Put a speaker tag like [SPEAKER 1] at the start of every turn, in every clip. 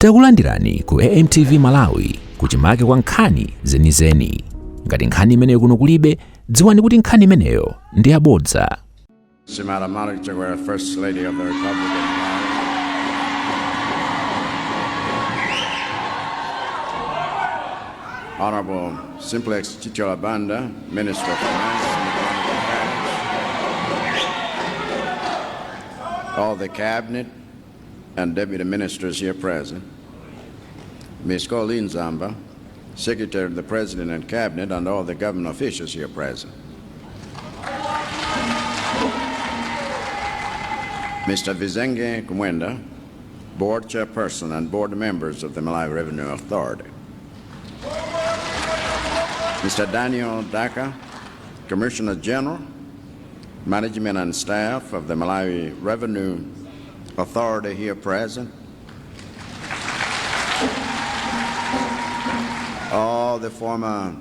[SPEAKER 1] Takulandirani ku AMTV Malawi kuchimake kwa nkhani zenizeni. Ngati nkhani imeneyo kuno kulibe, dziwani kuti nkhani imeneyo ndi yabodza.
[SPEAKER 2] Chakwera, First Lady of the Republic of Malawi. Honorable Simplex Chicholabanda, Minister of Finance and Economic Affairs. All the Cabinet and Deputy Ministers here present. Ms. Colleen Zamba, Secretary of the President and Cabinet, and all the government officials here present. Mr. Vizenge Kumwenda, Board Chairperson and Board members of the Malawi Revenue Authority. Mr. Daniel Daka, Commissioner General, Management and Staff of the Malawi Revenue Authority here present. All the former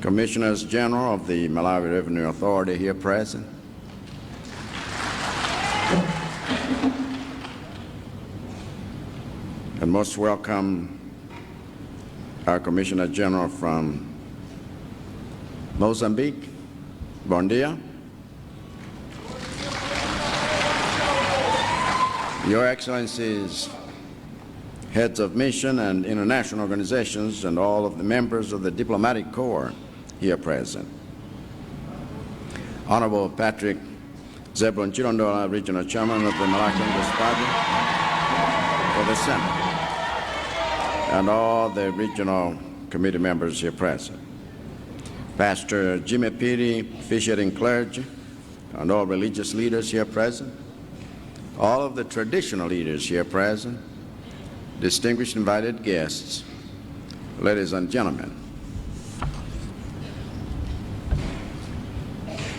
[SPEAKER 2] Commissioners General of the Malawi Revenue Authority here present. And most welcome our Commissioner General from Mozambique. Bon dia. Your Excellencies, heads of mission and international organizations, and all of the members of the diplomatic corps here present. Honorable Patrick Zebron Chilondola, Regional Chairman of the Malawi Congress Party for the Senate, and all the regional committee members here present. Pastor Jimmy Piri, officiating clergy, and all religious leaders here present. All of the traditional leaders here present, distinguished invited guests, ladies and gentlemen.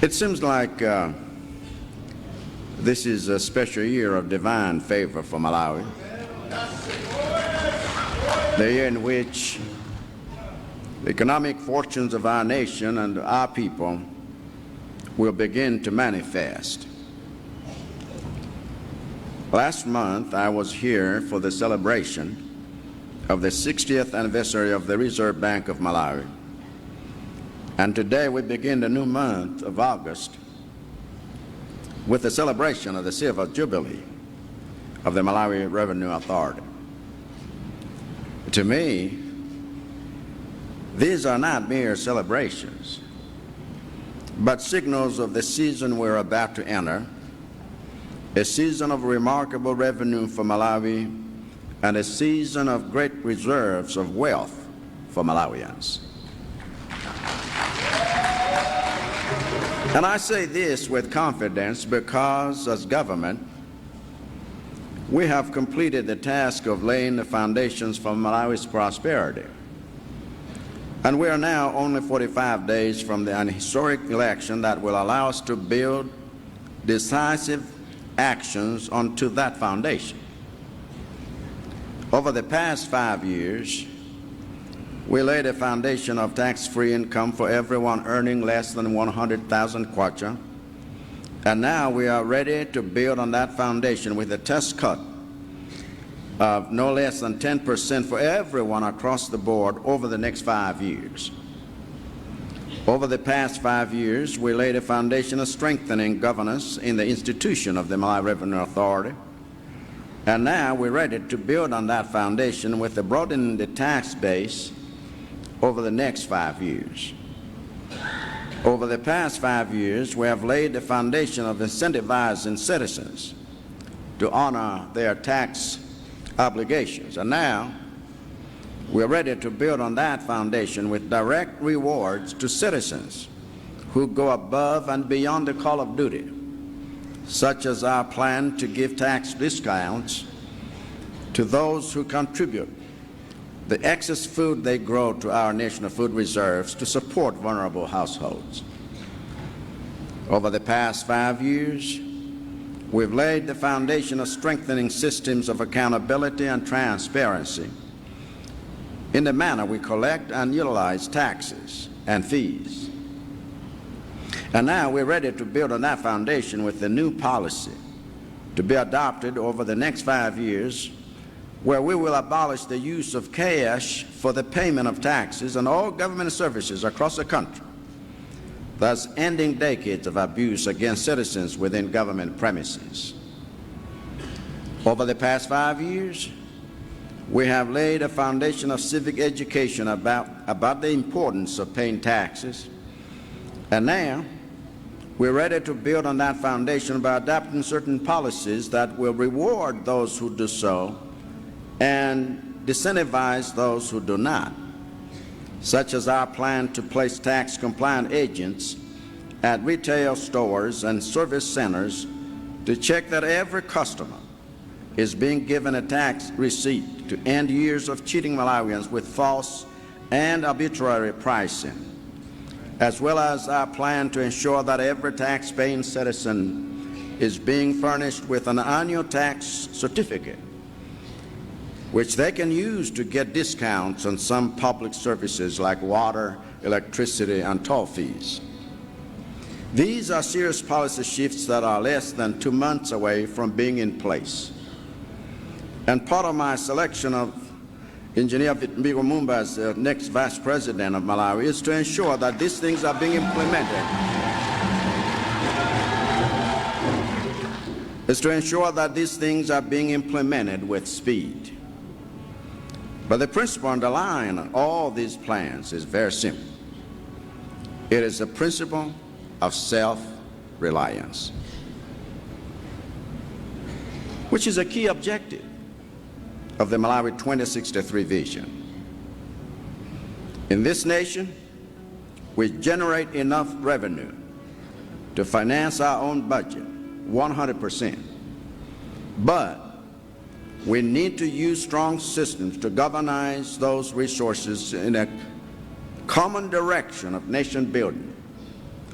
[SPEAKER 2] It seems like this is a special year of divine favor for Malawi. The year in which the economic fortunes of our nation and our people will begin to manifest. Last month, I was here for the celebration of the 60th anniversary of the Reserve Bank of Malawi. And today we begin the new month of August with the celebration of the Silver Jubilee of the Malawi Revenue Authority. To me, these are not mere celebrations, but signals of the season we're about to enter, a season of remarkable revenue for Malawi, and a season of great reserves of wealth for Malawians. And I say this with confidence because, as government, we have completed the task of laying the foundations for Malawi's prosperity. And we are now only 45 days from the historic election that will allow us to build decisive actions onto that foundation. Over the past 5 years, we laid a foundation of tax-free income for everyone earning less than 100,000 kwacha, and now we are ready to build on that foundation with a tax cut of no less than 10% for everyone across the board over the next 5 years. Over the past 5 years, we laid a foundation of strengthening governance in the institution of the Malawi Revenue Authority. And now we're ready to build on that foundation with the broadening the tax base over the next 5 years. Over the past 5 years, we have laid the foundation of incentivizing citizens to honor their tax obligations. And now we're ready to build on that foundation with direct rewards to citizens who go above and beyond the call of duty, such as our plan to give tax discounts to those who contribute the excess food they grow to our national food reserves to support vulnerable households. Over the past 5 years, we've laid the foundation of strengthening systems of accountability and transparency in the manner we collect and utilize taxes and fees. And now we're ready to build on that foundation with the new policy to be adopted over the next 5 years where we will abolish the use of cash for the payment of taxes and all government services across the country, thus ending decades of abuse against citizens within government premises. Over the past 5 years, we have laid a foundation of civic education about the importance of paying taxes, and now we're ready to build on that foundation by adopting certain policies that will reward those who do so and disincentivize those who do not, such as our plan to place tax-compliant agents at retail stores and service centers to check that every customer is being given a tax receipt to end years of cheating Malawians with false and arbitrary pricing, as well as our plan to ensure that every tax-paying citizen is being furnished with an annual tax certificate, which they can use to get discounts on some public services like water, electricity, and toll fees. These are serious policy shifts that are less than 2 months away from being in place. And part of my selection of Engineer Mbigo Mumba as the next Vice President of Malawi is to ensure that these things are being implemented. With speed. But the principle underlying all these plans is very simple. It is the principle of self-reliance, which is a key objective of the Malawi 2063 vision. In this nation, we generate enough revenue to finance our own budget 100%. But we need to use strong systems to galvanize those resources in a common direction of nation building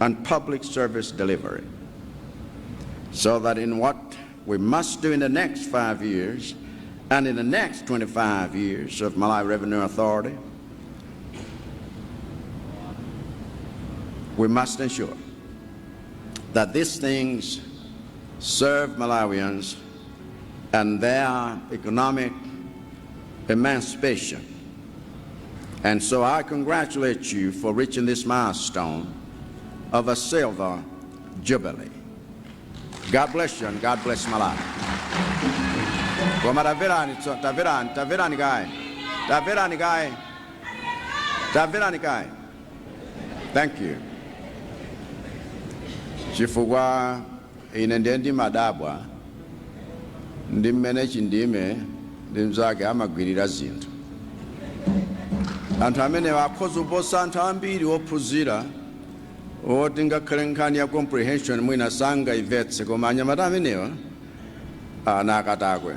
[SPEAKER 2] and public service delivery, so that in what we must do in the next 5 years and in the next 25 years of Malawi Revenue Authority, we must ensure that these things serve Malawians and their economic emancipation. And so I congratulate you for reaching this milestone of a silver jubilee. God bless you and God bless Malawi. Thank you. Chifukwa ine ndi madabwa ndi mmene chindime ndi mzake amagwirira zinthu. Anthu amene akhoza kuposa anthu ambiri ophunzira oti ngakhale nkhani ya comprehension mwina sanga imvetse, koma anyamata amenewa anakatakwe.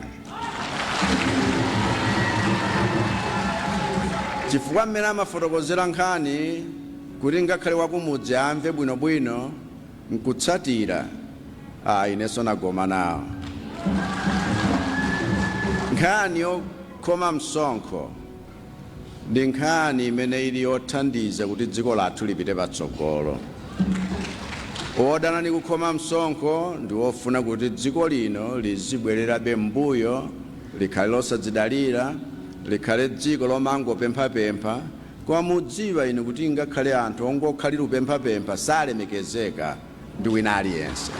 [SPEAKER 2] Chifukwa mmene amafotokozera nkhani kuti ngakhale wakumudzi amve bwinobwino nkutsatira, inenso nagoma nawo. Nkhani yokhoma msonkho ndi nkhani imene ili yothandiza kuti dziko lathu lipite patsogolo. Odana ndi kukhoma msonkho ndi ofuna kuti dziko lino lizibwererabe mbuyo, likhale losadzidalira, likhale dziko lomangopemphapempha. Koma mudziwa inu kuti ngakhale anthu ongokhalira upemphapempha salemekezeka ndi wina aliyense.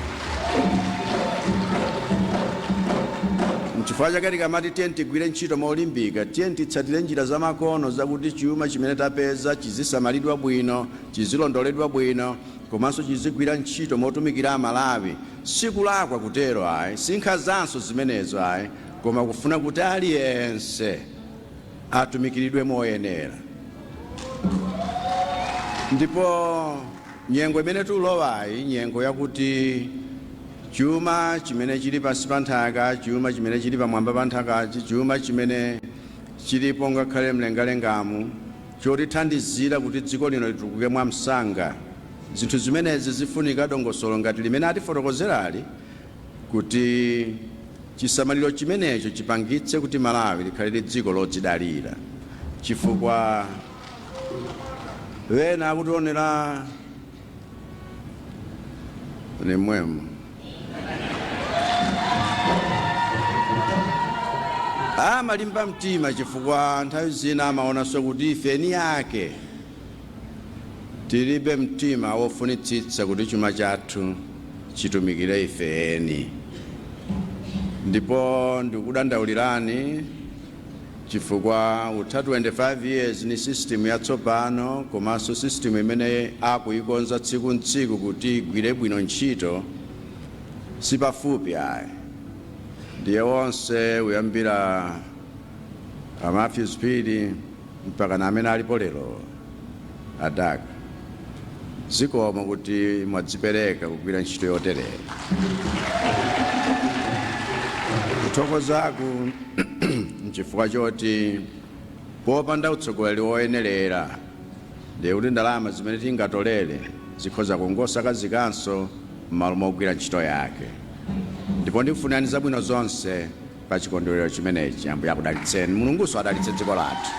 [SPEAKER 2] N'chifukwa chake tikamati tiye tigwire ntchito molimbika, tiye titsatire njira zamakono zakuti chuma chimene tapeza chizisamalidwa bwino, chizilondoledwa bwino, komanso chizigwira ntchito motumikira Amalawi. Sikulakwa kutero ayi, sinkhazanso zimenezo ayi, koma kufuna kuti aliyense atumikiridwe moyenera. Ndipo nyengo imene tulowayi, nyengo yakuti chuma chimene chili pansi pa nthaka, chuma chimene chili pamwamba pa nthakachi, chuma chimene chilipo ngakhale mlengalengamu, chotithandizira kuti dziko lino litukuke mwamsanga. Zinthu zimenezi zifunika dongosolo ngati limene atifotokozerali kuti chisamaliro chimenecho chipangitse kuti Malawi likhale dziko lodzidalira. Chifukwa wena akutionera ni mwemu. amalimba mtima chifukwa nthawi zina amaonanso kuti ifeni yake tilibe mtima wofunitsitsa kuti chuma chathu chitumikire ifeni. Ndipo ndikudandaulirani chifukwa utha 25 years ni system yatsopano komanso system imene akuikonza tsiku ntsiku kuti igwire bwino ntchito sipafupi ayi. Ndiye wonse uyambira Matthew Speed mpaka na amene alipo lero adaka zikomo kuti mwadzipereka kugwira ntchito yoterera. Kuthokozaku nchifukwa choti popanda utsogoleri woyenerera ndiye kuti ndalama zimene tingatolere zikhoza kungosakazikanso m'malo mogwira ntchito yake. Ndipo ndikufunirani zabwino zonse pa chikondwerero chimenechi. Ambuye akudalitseni. Mulungunso adalitse dziko lathu.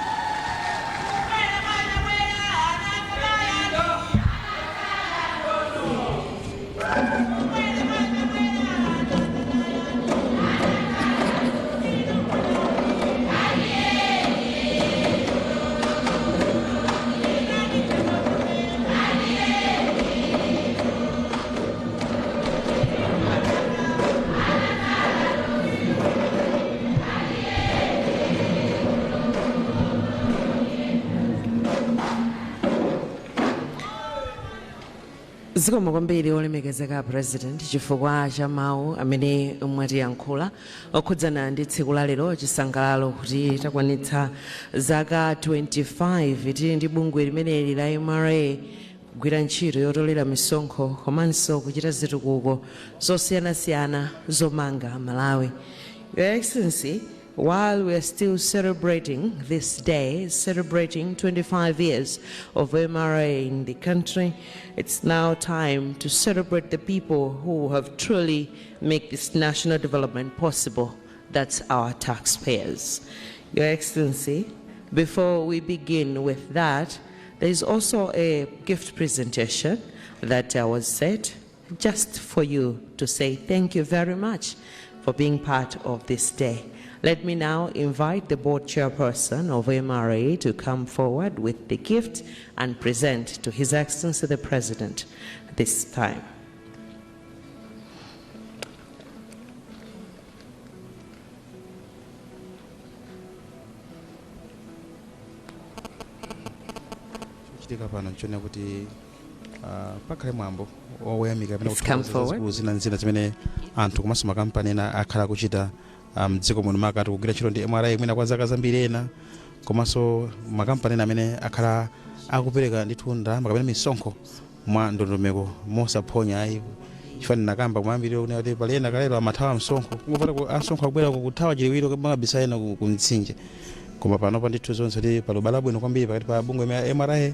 [SPEAKER 3] Zikomo kwambiri olemekezeka President chifukwa cha mawu amene mwatiyankhula okhudzana ndi tsiku la lero chisangalalo kuti takwanitsa zaka 25 tili ndi bungwe limeneli la MRA kugwira ntchito yotolera misonkho komanso kuchita zitukuko zosiyanasiyana zomanga Malawi. Your Excellency, while we are still celebrating this day, celebrating 25 years of MRA in the country, it's now time to celebrate the people who have truly made this national development possible. That's our taxpayers. Your Excellency, before we begin with that, there is also a gift presentation that was set just for you to say thank you very much for being part of this day. Let me now invite the board chairperson of MRA to come forward with the gift and present to His Excellency the President this time. Please come forward.
[SPEAKER 4] Zimene anthu komanso makampani ena akhala kuchita mdziko muno makati kugwira ntchito ndi MRA mwina kwa zaka zambiri ena komanso makampani ena amene akhala akupereka ndithu ndalama kapena misonkho mwa ndondomeko mosaphonya ayi chifani nakamba kumambiri kuti pali ena kalero amathawa msonkho kungopata asonkho akubwera kuthawa chiliwiro kamabisa ena ku mtsinje koma panopa ndithu zonse ndi palubala bwino kwambiri pakati pa bungwe ya MRA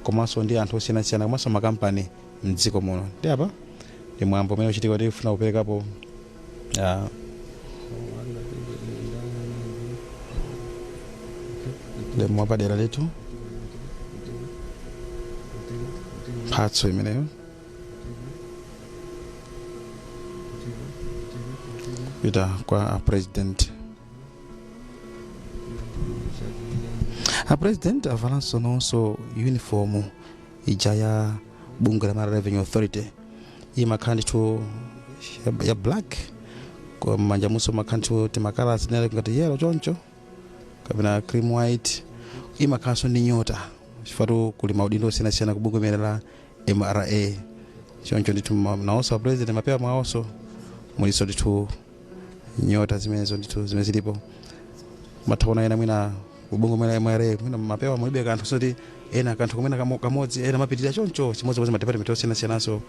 [SPEAKER 4] komanso ndi anthu osiyanasiyana komanso makampani mdziko muno. Ndi apa ndi mwambo umene uchitika kuti ufuna kuperekapo demo padera letu mphatso imeneyo ita kwa president. A president avalanso nonso uniform ijaya bunge la Revenue Authority imakhala ndithu ya black kwa manja muso makanthu timakala zinele ngati yellow choncho kapena cream white imakhalanso ndi nyota chifatu kuli maudindo osiyanasiyana kubungwe imene la MRA choncho ndithu naonso president mapewa mwaonso muliso ndithu nyota zimenezo ndithu zimene zilipo mathaona ena mwina ubungo mwina MRA mwina mapewa mulibe kanthu soti ena kanthu kumena kamodzi ena mapitirira choncho chimodzi madepartment osiyanasiyanaso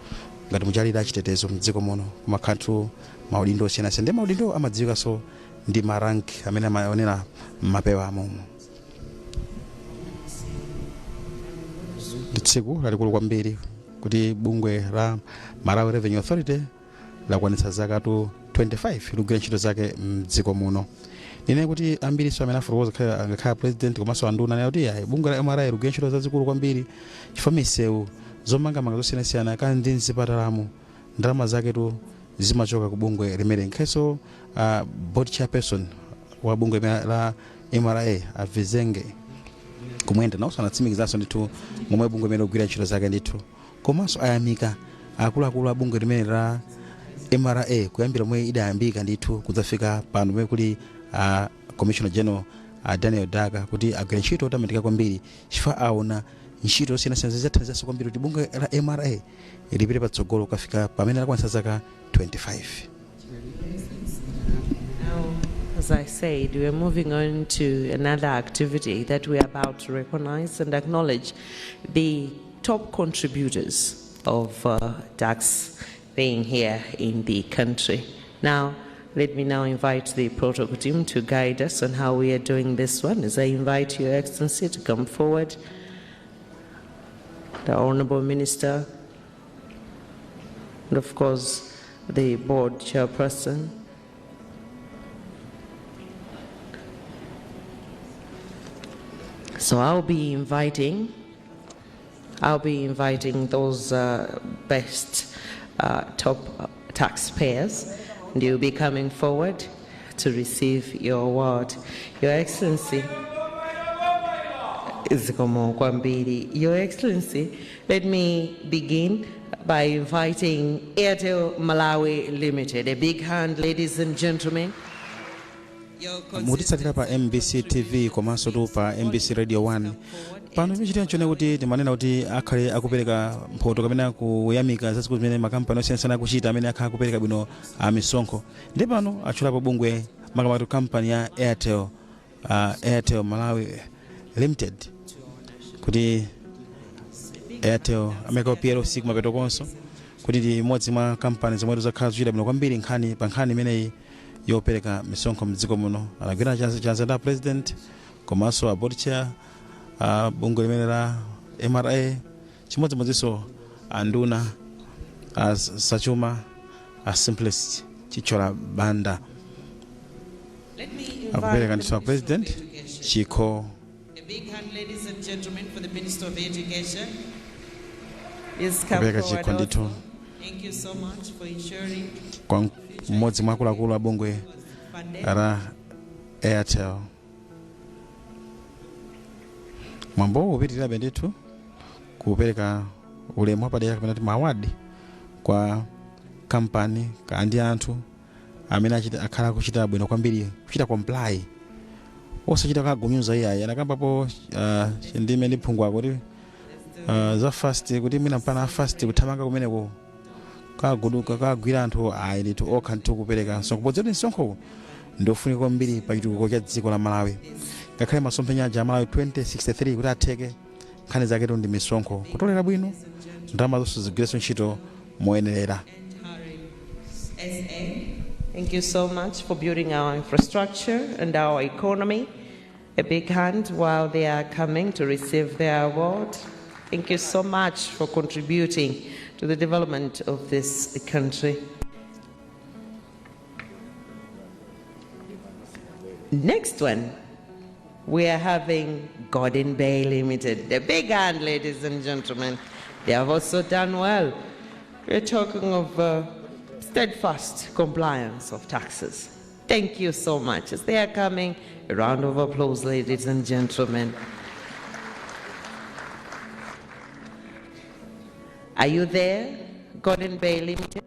[SPEAKER 4] ngati muchalira chitetezo mdziko muno kumakanthu maudindo osiyanasiyana ndi maudindo amadziwikaso ndi marank amene amaonera mapewa amomo. Tsiku lalikulu kwambiri kuti bungwe la Malawi Revenue Authority lakwanitsa zaka 25 likugwira ntchito zake mdziko muno. Nine kuti ambiri so amene afurukoza angakhala president komanso anduna nayo kuti bungwe la MRA likugwira ntchito zazikulu kwambiri chifukwa misewu zomangamanga zosiyanasiyana kandi ndi mzipatalamo ndalama zake tu zimachoka ku bungwe limene nkheso board chairperson wa bungwe la MRA avizenge kumwenda nawso anatsimikizaso ndithu momwe bungwe limene ligwira ntchito zake ndithu komanso ayamika akuluakulu a bungwe limene la MRA kuyambira momwe idayambika ndithu kudzafika pano momwe kuli Commissioner General Daniel Daga kuti agwira ntchito yotamandika kwambiri chifukwa aona ntchito zosiyanasiyana zithandizaso kwambiri kuti bungwe la MRA lipite patsogolo kufika pamene lakwanitsa zaka 25.
[SPEAKER 3] As I said, we are moving on to another activity that we are about to recognize and acknowledge the top contributors of tax paying here in the country. Now, let me now invite the protocol team to guide us on how we are doing this one. As I invite Your Excellency to come forward, the Honorable Minister, and of course, the board chairperson. So I'll be inviting those best top taxpayers, and you'll be coming forward to receive your award. Your Excellency, Your Excellency, let me begin by inviting Airtel Malawi Limited. A big hand, ladies and gentlemen.
[SPEAKER 4] Mutitsatira pa MBC TV komanso tu pa MBC Radio 1 pano ichitika chone kuti timanena kuti akhale akupereka mphoto kapena kuyamika zazikulu zimene makampani osiyanasiyana akuchita amene akhala akupereka bwino misonkho ndi pano atchulapo bungwe makamaka kampani ya Airtel Malawi Limited kuti Airtel America PLC kumapeto konso kuti ndi imodzi mwa kampani zomwe zakhala zochita bwino kwambiri pa nkhani imeneyi yopereka misonkho mdziko muno. Anagwira chanza nda president komanso a board chair bungwe limene la MRA chimodzimodzinso anduna Sachuma Simplest Chichola Banda akupereka ndithu president Chiko.
[SPEAKER 3] A big hand, ladies and gentlemen, for the Minister of Education.
[SPEAKER 4] Kupereka Chiko ndithu.
[SPEAKER 3] Thank you so much for ensuring
[SPEAKER 4] kwa mmodzi mwa akuluakulu a bungwe la Airtel. Mwambo upitirira ndithu kupereka ulemu wapadera kapena kuti mawadi kwa kampani kandi anthu amene akhala kuchita bwino kwambiri kuchita comply osachita kagunyuza iyayi anakambapo ndime ndiphungwa kuti za fast kuti mina mpana fast kuthamanga kumeneko kaguduka kagwira anthu ayi ndithu okha ndithu kupereka kupodzera misonkho ndofunika kwambiri pa chitukuko cha dziko la Malawi. Ngakhale masomphenya a Malawi 2063 kuti atheke nkhani zake ndi misonkho kutolera bwino ndalama zonse zigwirenso ntchito moyenerera.
[SPEAKER 3] Thank you so much for building our infrastructure and our economy. A big hand while they are coming to receive their award. Thank you so much for contributing to the development of this country. Next one, we are having Gordon Bay Limited. A big hand, ladies and gentlemen. They have also done well. We're talking of steadfast compliance of taxes. Thank you so much. As they are coming, a round of applause, ladies and gentlemen. Are you there, Gordon Bay Limited?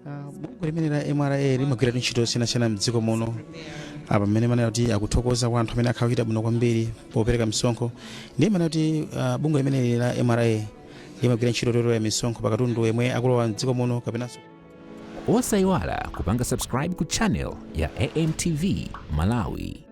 [SPEAKER 4] Bungwe limene la MRA limagwira ntchito zosiyanasiyana mdziko muno apa mmene manena kuti akuthokoza kwa anthu amene akhala kuchita bwino kwambiri popereka misonkho ndi manena kuti bungwe limene la MRA limagwira ntchito yotola misonkho pakatundu yemwe akulowa mdziko muno kapenanso.
[SPEAKER 1] Osayiwala kupanga subscribe ku channel ya AMTV Malawi.